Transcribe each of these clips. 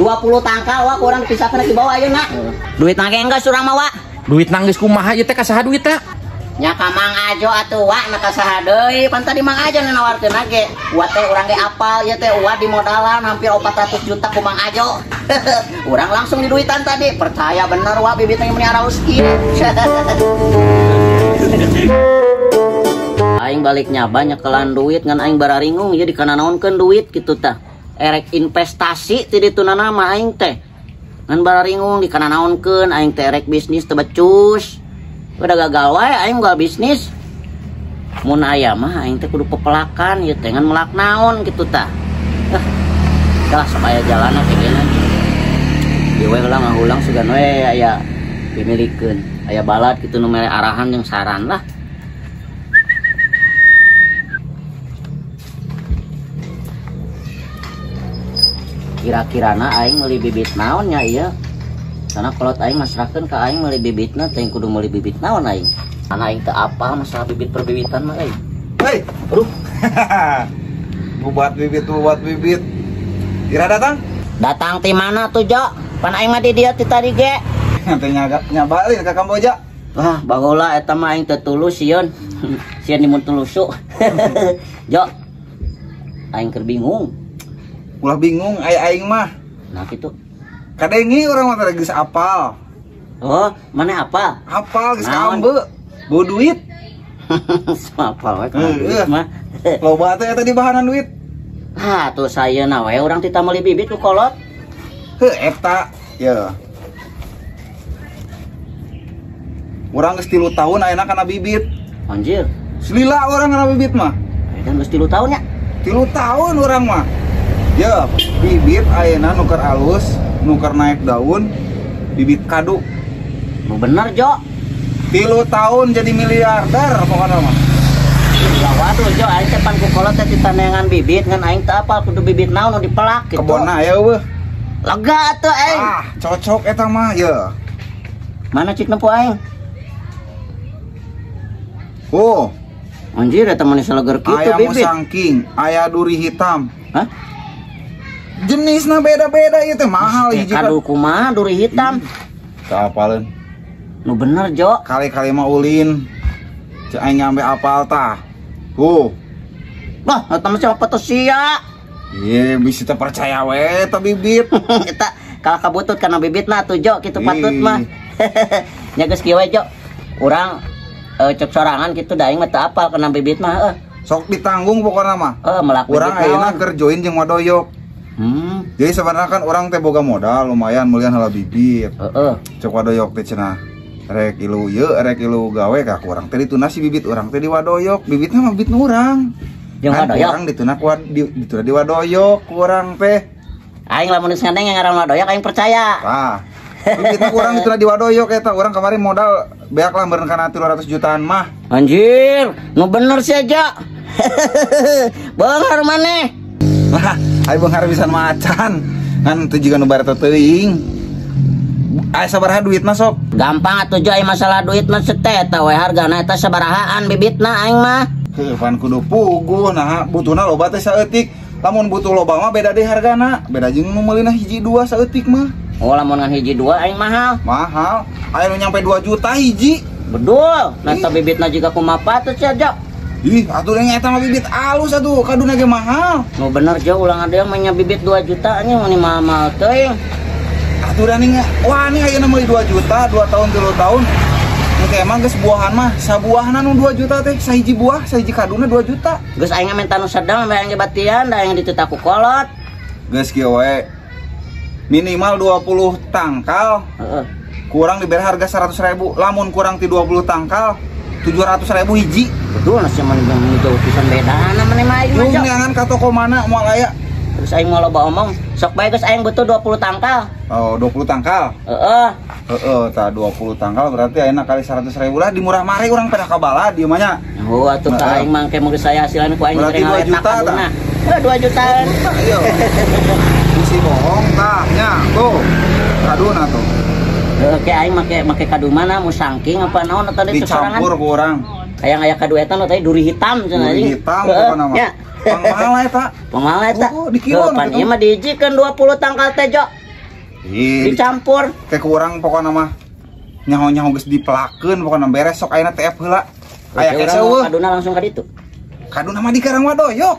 20 tangkal wah kurang pisahkan di bawah ayeuna. Duit nage enggak surang mah, Wak. Duit nangis kumaha ieu teh ka saha duit teh? Nya ka Mang Ajo atuh Wak na ka saha deui pan tadi Mang Ajo nawarkeun nage. Uat teh urang ge apal ieu teh uat di modalan hampir 400 juta ku Mang Ajo. Urang langsung di duitan tadi. Percaya bener Wak bibit teh meni arauskin. Aing baliknya banyak kelan duit ngan aing bararingung ieu dikananaonkeun duit kitu tah. Erek investasi ti dituna nama aing teh. Ngan bararingung dikananaonkeun aing teh erek bisnis teu becus. Udah gagal wae aing gagal bisnis. Mun aya mah aing teh kudu pepelakan ieu teh ngan melak naon kitu tah. Dah supaya jalanna kegena. Ieu we heula ngahulang sugan we aya pimilikeun. Aya balad kitu nu mere arahan jeung saran lah. Kira-kirana aing meuli bibit naon nya ieu? Karena kolot aing masrahkeun ka aing meuli bibitna teh kudu meuli bibit naon aing. Karena aing teu apal masalah bibit perbibitan mah aing. Hei, aduh. buat bibit. Kira datang? Datang ti mana tuh, Jo? Pan aing mah di dieu ti tadi ge. Teh nyabalin ka Kamboja. Wah, baheula eta mah aing teu tulus sieun. Sieun dimun tulusu. Jo. Aing keur bingung. Ulah bingung aing mah. Nah gitu. Kadengi urang mah geus apal. Oh, mana apa? Apal geus kaambe. Bawa duit. Apal we mah. Loba teh eta di bahanan duit. Ah, tuh sayeuna we urang tita meuli bibit ku kolot. Heuh eta ya. Urang geus 3 tahun ayeuna kana bibit. Anjir. Selila urang kana bibit mah. Dan geus 3 tahun nya. 3 tahun urang mah. Ya, bibit ayeuna nuker alus, nuker naik daun, bibit kadu. Nu bener, Jo. 3 tahun jadi miliarder pokoknya mah. Ya waduh, Jo, aing teh pan ku kolot teh ditanengan bibit ngan aing teh apal kudu bibit naon nu dipelak gitu. Kebonna aya eueuh. Lega atuh aing. Ah, cocok eta mah ya. Mana cik nempu aing? Oh, anjir eta mah saleger kitu aya bibit. musangking, aya duri hitam. Hah? Jenisna beda-beda ieu teh mahal hiji kadu kumaha duri hitam. Kaapaleun. Nu bener, Jo. Kali-kali mah ulin. Cek aing nyampe apal tah. Bah, eta mah cenah petusia. Iya, bisa teh percaya we eta bibit. Eta kalau kabutut kana bibitna atuh, Jo, kitu patut mah. Nya geus kieu we, Jo. Urang cek sorangan kitu da aing mah teu apal kana bibit mah, Sok ditanggung pokoknya mah. Melak urang ayeuna keur join jeung wadoyok. Jadi sebenarnya kan orang teh boga modal lumayan mulian heula bibit. Cek wadoyok teh cenah. Rek ilu yeu, rek ilu gawe ka urang teh dituna si bibit urang teh di wadoyok. Bibitna mah bibit nu urang. Jeung wadoyok. Urang dituna di wadoyok ku urang teh. Aing lamun geus ngandeng ngaran wadoyok aing percaya. Tah. Bibitna urang dituna di wadoyok eta urang kamari modal beak lah meureun kana 300 jutaan mah. Anjir, nu bener sih aja. Beunghar maneh. Nah, ayo benghar pisan macan. Kan teu jiga nu bare teuing. Aya sabaraha duitna sok? Gampang atuh Jo, masalah duit mah seteh eta we hargana eta sabarahaan bibitna aing mah. Heuh, pan kudu puguh nah butuhna loba teh saeutik. Lamun butuh loba mah beda deui hargana. Beda jeung nu meulina hiji 2 saeutik mah. Oh, lamun ngan hiji 2 aing mahal. Mahal. Aya nu nyampe 2 juta hiji. Bedul. Nah, bibitna juga kumaha teh sia Jo. Ih, atuh nya eta mah bibit alus atuh, kaduna ge mahal. Nu bener Jo, ulang ada yang menya bibit 2 juta nya meni mahal teuing. Atuh da ning wah nih ayeuna meuli 2 juta, 2 tahun 3 tahun. Engke emang geus buahan mah, sabuahna nu 2 juta teh, sahiji buah, sahiji kaduna 2 juta. Geus aing minta nu sedang ame aing batian, da yang dititah ku kolot. Geus kieu we. Minimal 20 tangkal. Kurang diberi harga 100.000. Lamun kurang ti 20 tangkal 700.000 hiji. Betul nasi mah jauh pisan bedana maneh mah aing mah. Lu ngeungan ka toko mana moal aya? Terus aing mau loba omong, sok bae geus aing butuh 20 tangkal. Oh, 20 tangkal. Tah 20 tangkal berarti ayeuna kali 100.000 lah dimurah mari urang pada kabala dieu mah nya. Oh, atuh ka aing mah ke geus saya hasilan ku aing berarti 2 juta tah. 2 juta. Ayo. Bisi bohong tah nya. Tuh. Kaduna tuh. Oke aing make kadu mana musangking apa naon tadi sorangan. Dicampur ku urang. Aya kadu eta nu tadi duri hitam cenah anjing. Duri hitam pokona mah. Pangmahal eta. Pangmahal eta. Oh, di kilo pan ieu mah diijikeun 20 tangkal teh, Jo. Dicampur. Teh kurang pokoknya mah nyaho-nyaho geus dipelakeun pokoknya beres sok ayeuna TF heula. Aya kese eueuh. Kaduna langsung ka ditu. Kaduna mah di Karang Wadoyok.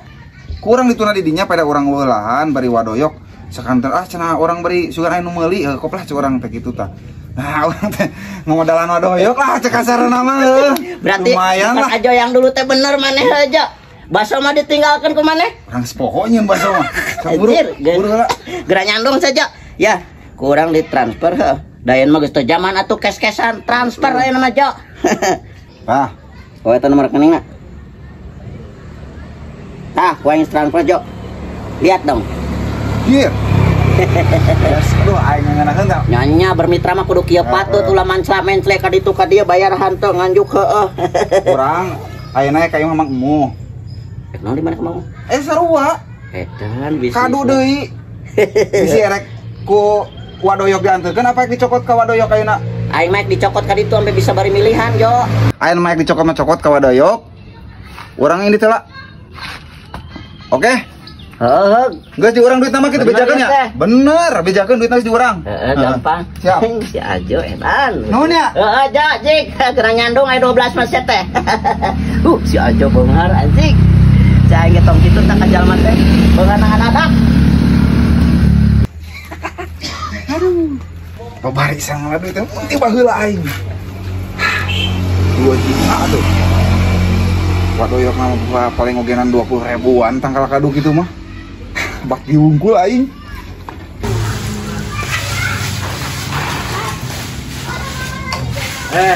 Kurang dituna di dinya pada urang weulahan bari Wadoyok. Sakanten cenah urang bari sugan anu meuli koplah cek urang teh kitu tah. Nah, urang teh ngomodalan Wadoyok lah cek kasarna mah Berarti lumayan lah. aja yang dulu teh bener maneh aja. Baso mah ditinggalkan ku maneh. Urang sepokonya baso mah. Anjir, buru heula. Gera nyandung saja. Ya, kurang ditransfer heuh. Dayen mah geus teu zaman atuh kes-kesan transfer ayeuna mah Jo. Tah. Oh, eta nomor rekeningna. Tah, kuing transfer Jo. Lihat dong. Ieu. Yes, aduh aing ngeunaheun tah. Nyonya bermitra mah kudu kieu patut ulah mancla-mencle ka ditu ka dieu bayar hantu nganjuk heueuh. Kurang ayeuna ka ieu mah emu. Naon di mana mau? Sarua. Edan bisnis. Kadu deui. Bisi erek ku Wadoyok dianterkeun apa dicokot ka Wadoyok ayeuna? Aing mah dicokot ka ditu sampai bisa bari milihan, Jo. Ayeuna mah dicokot mah cokot ka Wadoyok. Urang ini teh lah. Oke? Heeh. Geus di urang duitna mah kitu bejakeun ya? Bener, bejakeun duitna geus di urang. Heeh, gampang. Siap. Si Ajo edan. Nuhun ya. Heeh, Jo, jik. Kena nyandung aya 12 mah teh. Si Ajo beunghar anjing. Cai ngetong kitu tak ka jalma teh. Beunghar anak-anak. Babari sang duit teh penting baheula aing. 2 juta tuh. Wadoyok mah paling ogenan 20 ribuan tangkal kadu gitu mah. Bak diungkul aing.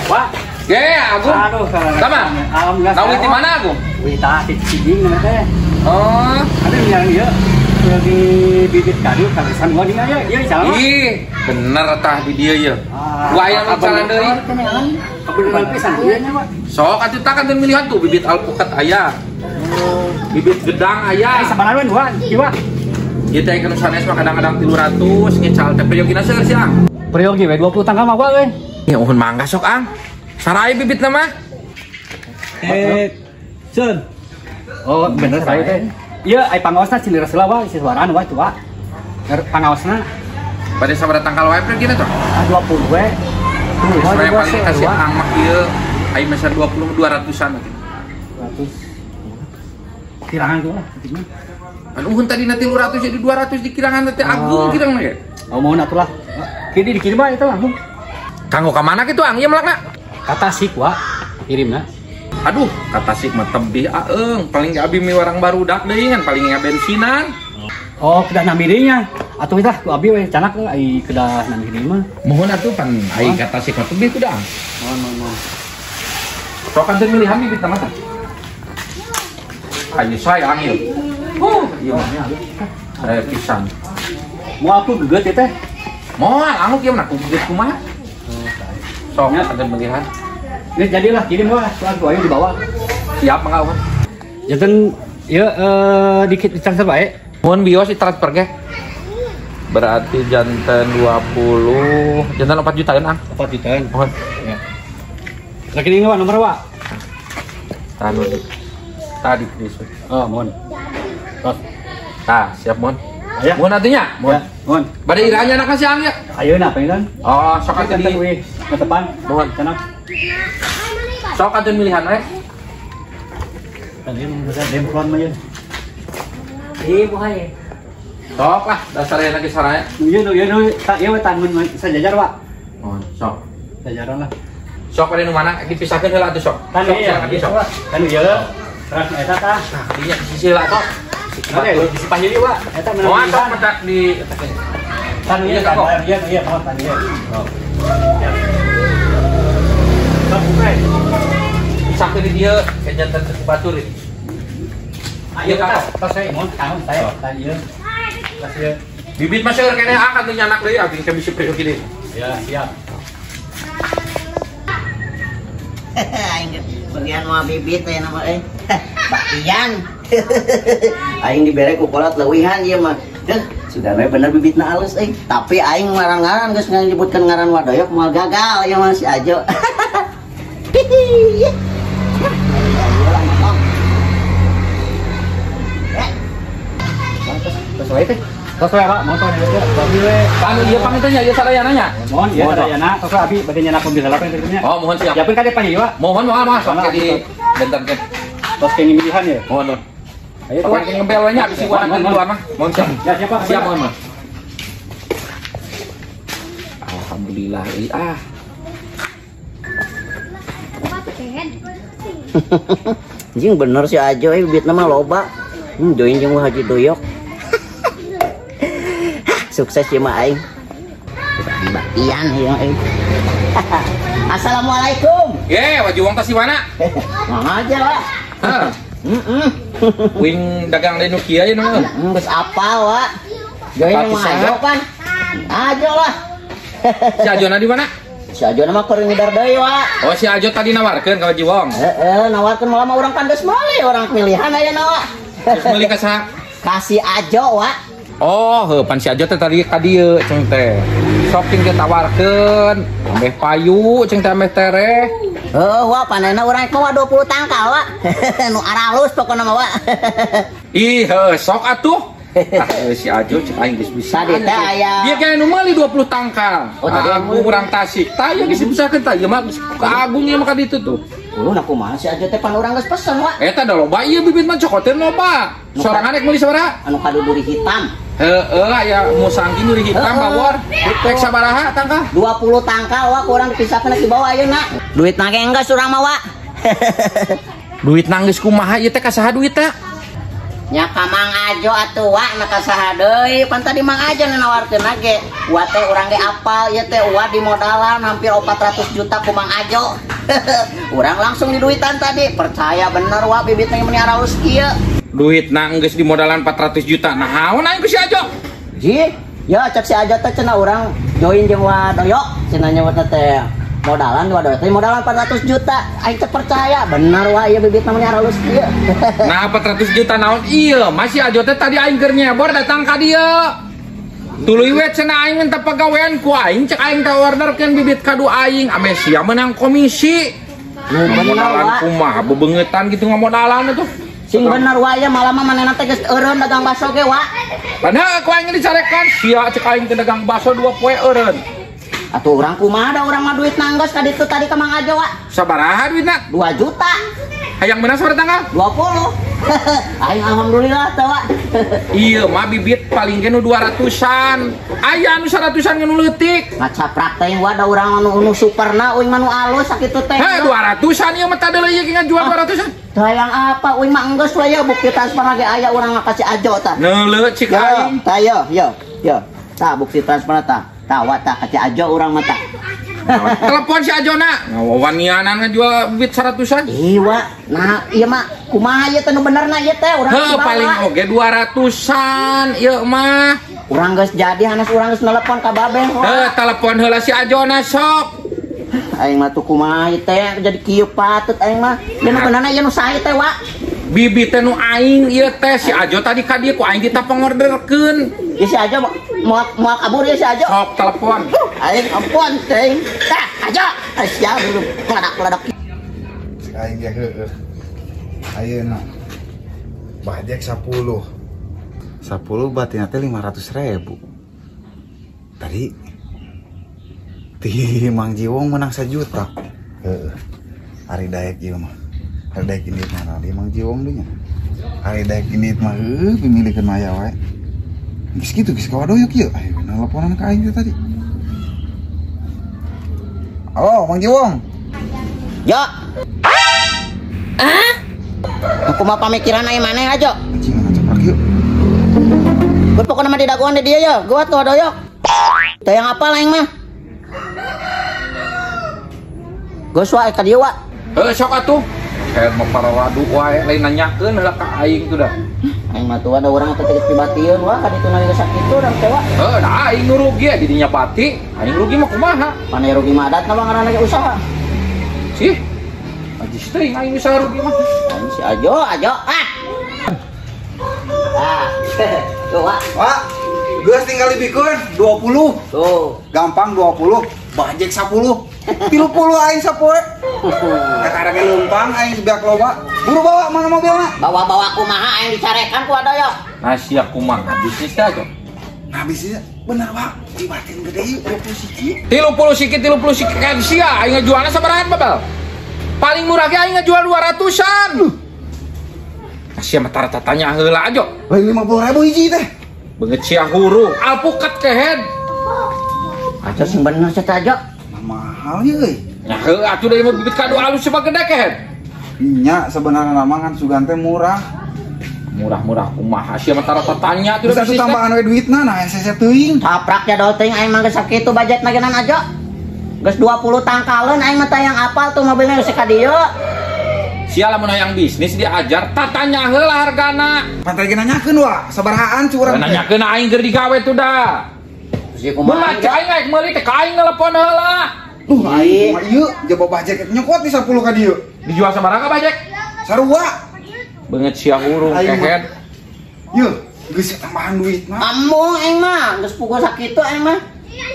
Wah. Agung. Aduh, Sama. alhamdulillah. Tahu di mana, Agung? Wih, tadi cijing nama teh. Oh. Ada yang ieu lagi bibit kadu kalisan gua dia ya, ieu salah. Ih, bener tah di dia ya. Wayang nu jalan deui. Kebenaran pisan ieu nya, Pak. Sok atuh tak kan milihan tuh bibit alpukat aya. Bibit gedang aya. Sabaraha we dua, jiwa. Ieu teh kana sanes mah kadang-kadang 300 ngecal teh peyogina seueur si Ang. Priyogi we 20 tanggal mah we. Ya uhun mangga sok Ang. Sarai bibit nama? Sun. Oh, bener saya teh. Ieu ai pangaosna Cilira Selawa si suaraan we tua. Pangaosna Pada sabaraha tanggal wae pergi na tuh. 20 we. Saya paling kasih Ang mah ieu ai masa 20 200-an gitu. 100. Kirangan tuh lah, intinya. Anu uhun tadi nanti 300 jadi 200 di kirangan teh Agung kirang mah ya. Oh, mau atuh lah. Kini dikirim aja tuh langsung. Kanggo ka mana kitu Ang ieu melakna? Kata sih wa kirimna. Aduh, kata sih mah tebih aeung, paling ge abi mi warang barudak deui kan paling aya bensinan. Oh, kedah namirinya. Atuh tah ku abi we canak ai kedah namiri mah. Mohon atuh pan ai kata sih mah tebih kuda. No. Sok kan teu milihan bibit mah tah. Ayo sayang ieu. Ieu mah saya pisan. Mau aku geget teh. Moal anu kieu mah kumpul kumaha? Sok kan milihan. Ini jadilah kirim wah, soal gua dibawa. Siap mangga uhun. Janten ya dikit ditransfer bae. Mohon bios transfer ge. Berarti janten 20, janten 4 jutaan Ang. 4 jutaan. Mohon. Ya. Rekening wa nomor wa. Anu tadi disu. Oh, mohon. Tos. Tah, siap mohon. Aya. Mohon atunya, mohon. Mohon. Bade iranya anak kasih Ang ya. Ayeuna pengen. Oh, sok atuh Janten di we ke depan. mohon. Canak. Sok atuh milihan we. Tadi bisa demplon mah ya. Buhay. Sok lah, dasarnya lagi saraya. Ieu tak ieu tangan sajajar wa. Mohon, sok. Sajaran lah. Sok pada nu mana dipisahkeun heula atuh sok. Kan Sok, ieu sok, sok. kan ieu. Terus eta tah. Iya, sisi heula sok. Oke, di Panjili wa. Eta Oh, sok medak di kan ieu kan ieu mohon kan ieu. Oh. Ya. Sok buka. pisahkeun di dieu ke jantan ke batur ini. Ayo tas saya mohon tahun saya tadi ieu. Tas ieu. Bibit mah seueur keneh akan teu nyanak deui abdi teh bisi priok kieu. Ya, siap. Aing bagian mah bibit teh nama bakian. Aing dibere ku kolot leuwihan ieu mah. Sudah bener bibitna halus tapi aing ngaran-ngaran geus nyebutkeun ngaran Wadoyok moal gagal ieu mah si Ajo. Tas wae teh. Tos we Pak, motor ya. Babi we. Anu ieu pangintennya ieu sadayananya. Mohon ieu sadayana tos we abi bade nyana mobil apa yang terkenya. Oh, mohon siap. Siapin kade panggil Pak. Mohon Mas, pakai di bentarkeun. Tos kene milihan ya. Mohon. Ayo tuh. Pakai ngembel we nya bisi warna di luar mah. Mohon siap. Ya siap Pak. Siap mohon Mas. Alhamdulillah. Anjing bener si Ajo bibit nama loba. Join jeung Haji Doyok. Sukses ya mah aing. Batian ya aing. Assalamualaikum. Ye, waju wong teh mana? Mang aja lah. Heeh. Wing dagang di Nokia ya nama. Geus apal wa. Join jeung Ajo kan. Ajo lah. Si Ajona di mana? Si Ajo nama keur ngidar deui wa. Oh, si Ajo tadi nawarkeun ka Waju Wong. Nawarkeun malah orang kan geus meuli orang pilihan aya nawa. Terus meuli ka saha? Kasih Ajo wa. Oh, pan si Ajo teh tadi ka dieu cenah teh. Sok ting tawarkeun, ambeh payu cenah teh ambeh tereh. Wah panena urang mah 20 tangkal wa. Nu aralus pokona mah wa. Ih, sok atuh. Si Ajo cek aing geus bisa. Tadi teh aya. Dia kayak nu meuli 20 tangkal. Oh, tadi Agung urang Tasik. Tah ya geus diusahakeun tah ieu mah Agung ieu mah ka ditu tuh. Ulun aku mah si Ajo teh pan urang geus pesen wa. Eta da loba ieu bibit mah cokoteun loba. Sorangan rek meuli sabaraha? Anu kaduduri hitam. Ya musangki duri hitam bawor. Rek sabaraha tangkal? 20 tangkal wa kurang dipisahkeun di bawah ayeuna. Duit nage enggeus urang mah wa. Duit nangis kumaha ieu teh ka saha duit teh? Nya ka Mang Ajo atuh wa na ka saha deui pan tadi Mang Ajo nawarkeun ge. Wa teh urang ge apal ieu teh wa di modalan hampir 400 juta ku Mang Ajo. Urang langsung di duitan tadi. Percaya bener wa bibit teh meni aralus kieu. Duit nangis di modalan 400 juta. Nah, haun aing ku si Ajo. Ji, ya cek si Ajo teh cenah urang join jeung Wadoyok. Cenah nya teh modalan Wadoyok teh modalan 400 juta. Aing teh percaya bener wa ieu bibit namanya aralus kieu. Nah, 400 juta naon ieu? Masih Ajo teh tadi aing keur nyebor datang ka dieu. Tuluy we cenah aing minta pagawean ku aing cek aing teh orderkeun bibit kadu aing ame sia menang komisi. Modalan kumaha bebeungetan gitu ngamodalan atuh. Sing bener wa ya malah mah manehna teh geus eureun dagang baso ge wa. Padahal ku aing dicarekan sia cek aing teh dagang baso 2 poe eureun. Atuh urang kumaha da urang mah duit nanggeus ka ditu tadi ka Mang Ajo wa. Sabaraha duitna? 2 juta. Hayang beunang sabaraha tanggal? 20. Aing alhamdulillah teh wa. Iya mah bibit paling ge nu 200-an. Aya anu 100-an nu leutik. Ngacaprak teh wa da urang anu superna uing mah nu alus sakitu teh. 200-an ieu mah tadi leuy ge ngajual 200-an. Sayang apa uing mah enggeus we ya bukti transfer lagi aya urang ngakasih Ajo tah. Neuleuh cik aing. Tah yo. Tah bukti transfer tah. Tah wa tah kasih Ajo urang mah tah. Telepon si Ajona. Ngawanianan ngajual bibit 100-an. Iya, nah iya mah kumaha ieu teh nu benerna ieu teh urang paling oge 200-an ieu mah. Urang geus jadi hanes urang geus nelepon ka Babeh. Telepon heula si Ajona sok. Aing mah tuh kumaha ieu teh jadi kieu patut aing mah. Ieu nu benerna ieu nu sae teh wa. Bibit teh nu aing ieu teh si Ajo tadi ka dieu ku aing ditapangorderkeun. Ieu si Ajo mau kabur ya si Ajo. Sok telepon. Aing ampun teh. Tah Ajo, sia dulu kledak-kledak. Cek aing ge heueuh. Ayeuna bajek 10 batina teh 500.000. Tadi ti Mang Jiwong menang 1 juta. Heeh. Ari daek ieu mah. Ari daek ini mana di Mang Jiwong dinya. Ari daek ini mah pemilikeun maya wae. Geus kitu geus ka Wadoyok ieu. Ayo nelponan ka aing tadi. Halo, Mang Jiwong. Yo. Aku mah pamikiran aing maneh Ajo. Anjing ngacaprak yeuh. Gue pokoknya mah di daguan di dia ya, gue tuh Wadoyok. Teh yang apa lah yang mah? Gue suai ka dia wa. Sok atuh. Kayak mau para wadu wae lain nanyakeun heula ka aing tuh dah. Aing mah tuh ada urang teh pribatieun wa ka ditu nalika sakitu urang teh wa. Da aing nu rugi didinya pati. Aing rugi mah kumaha? Panai rugi mah adatna mah ngaranna ge usaha. Sih. Aji teuing aing usaha rugi mah. Aing si Ajo. Tuh wa. Wah, geus tinggal dibikeun 20. Tuh. Gampang 20, bajek 10. 30 aing sapoe. Karena ge leumpang aing biak loba. Buru bawa mana mobilna? Bawa-bawa kumaha aing dicarekan ku Wadoyok. Nah sia kumaha bisnis teh aja. Nah bisnisnya bener Pak, dibatin gede yuk 20 sikit. 30 sikit kan sia aing ngejualna sabarahan babal. Paling murah ge aing ngejual 200-an. Sia mah tara tanya heula aja. Lain 50.000 hiji teh. Beungeut sia huru, alpukat kehead. Aja sing bener cenah aja. Nah, mahal ya euy. Nya heuh atuh deui mah bibit kado alus coba gede kehead. Nya sebenarnya nama kan sugante murah. Murah-murah kumaha sia mah tara tanya tuh Bisa tuh tambahan we duitna nah saya teuing. Caprak ya dol teuing aing mah geus sakitu budget nagenan aja. Geus 20 tangkaleun aing mah tayang apal tuh mobilnya geus ka dieu. Sia lamun hayang bisnis diajar tatanya heula hargana. Pantai ge nanyakeun wa, sabarahaan cu urang. Nanyakeun aing keur digawe tuh dah. Si Mun kumaha aing aing meuli teh ka aing nelepon heula. Duh, aing mah ieu jaba bajek nyokot di 10 ka dieu. Dijual sabaraha bajek? Sarua. Beungeut sia hurung kehead. Yeuh, geus tambahan duitna. Amung aing mah geus pukul sakitu aing mah.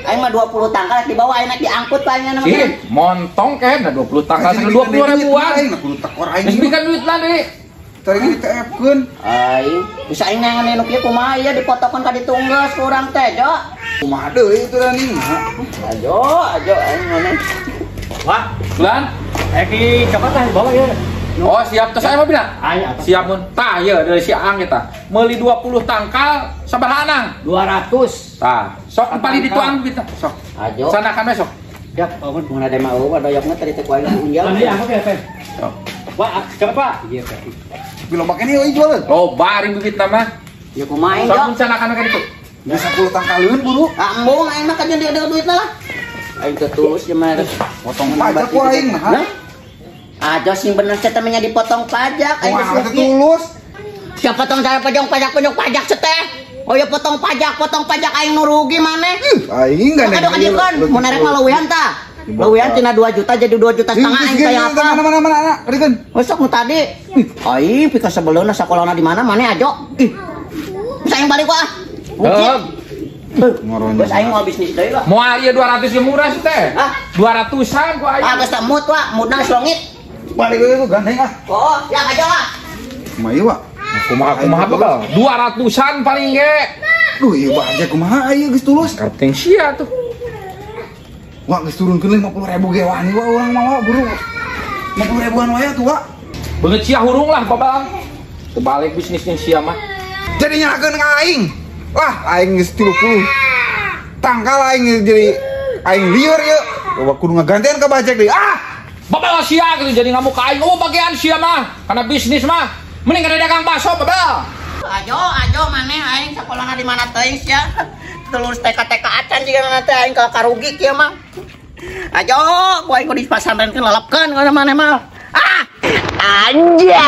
Aing mah 20 tangkal dibawa aing naik diangkut ka aing mah. Ih, montong kan 20 tanggal 20 ribuan. Aing kudu tekor aing. Geus belikan duit lah deui. Tari ge ditepkeun. Aing bisa aing ngangeun nu kieu kumaha ieu dipotokeun ka ditu geus ku urang teh, Jo. Kumaha deui itu nih. Ajo aing mana. Wah, Bulan. ki kapan tah bawa ya? Oh, siap tos saya mah bina. Aya apa? Siap mun. Tah ieu dari si Aang kita. Meuli 20 tangkal sabaraha anang? 200. Tah, sok pali dituang duit tah. Sok. Ajo. Sanakan we sok. Ya, pamun. Mun ada mau doyokna tadi teh ku aing unjal. Nanti aku ya, Teh. Sok. Wah, siapa Pak? Iya, Teh. Bilo make ini euy jual. Oh, bari bibit nama. Ya kumaha aing, Sok Jo. mun sanakan ka ditu. Geus 10 tangkaleun buru. Ambung aing mah kajen dia duitna lah. Aing teh tulus je mah. Potong pajak ku aing nah. Nah. Ajo sing bener teh temenya dipotong pajak aing Wah, geus itu tulus. siapa potong cara pajak teh. Oh ya potong pajak aing nu rugi maneh. Aing gandeng. Aduh kajikan, mun arek mah leuwihan tah. Leuwihan tina 2 juta jadi 2 juta setengah aing teh apa? Mana kadikeun. Besok nu tadi. Aing pika sebeleuna sakolana di mana maneh ajo. Bisa aing balik ah. Ngoronya. Bos aing mau bisnis deui lah. Moal ieu 200 ge murah sih teh. Hah? 200-an ku Ah aing. geus teu mood wa, mudna slongit. Balik itu gandeng ah. Oh, ya aja lah. Mah ieu wa. Kumaha babal? 200-an paling ge. Duh, ieu bajak kumaha ieu geus tulus. Karting sia tuh. Wah, geus turunkeun 50.000 ge wani wa urang mah wa buru. 50.000-an wae tuh wa. Beungeut sia hurung lah babal. Kebalik bisnisnya sia mah. Jadi nyakeun ka aing. Wah, aing geus 30. Tangkal aing jadi aing lieur ye. Bawa kudu ngagantian ka bajak deui. Ah! Babal sia gitu jadi ngamuk ka aing. Oh, bagian sia mah. Karena bisnis mah mending kada dagang bakso babal. Ajo maneh aing sakolana di mana teuing sia. Tulus TK acan jiga mana teh aing karugi kieu mah. Ajo, ku aing di pasantrenkeun lelepkeun kana maneh mah. Ah! Anja.